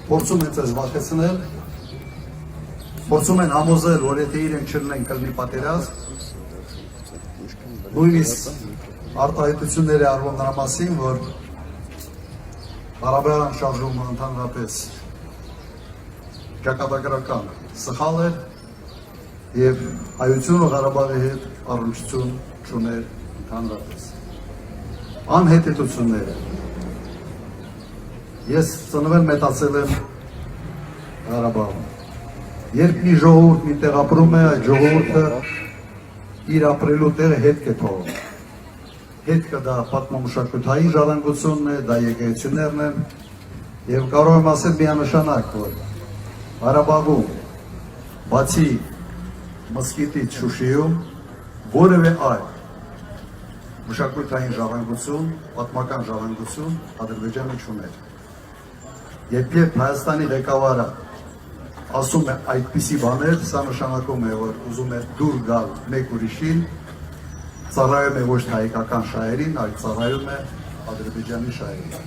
փորձում են ձեզ վախեցնել, փորձում են համոզել, որ եթե իրենք չլինեն կլինի պատերազմ, նույնիսկ արտահայտություններ է արվում նրա մասին, որ Ղարաբաղյան շարժումը ընդհանրապես ճակատագրական սխալ էր և հայությունը Ղարաբաղի հետ առնչություն չուներ ընդհանրապես։ Անհետեցությունները։ Ես ծնվել մեծացել եմ Ղարաբաղում։ Երբ մի ժողովուրդ մի տեղ ապրում է, այդ ժողովուրդը իր ապրելու տեղը հետք է թողում։ Հետքը դա պատմամշակութային ժառանգությունն է, դա եկեղեցիներն են, և կարող եմ ասել միանշանակ, որ Ղարաբաղում, բացի մզկիթից Շուշիում, որևէ այլ մշակութային ժառանգություն, պատմական ժառանգություն Ադրբեջանը չուներ։ Երբ Հայաստանի ղեկավարը ասում է այդպիսի բաներ, սա նշանակում է, որ ուզում է դուր գալ մեկ ուրիշին, ծառայում է ոչ թե հայկական շահերին, այլ ծառայում է Ադրբեջանի շահերին։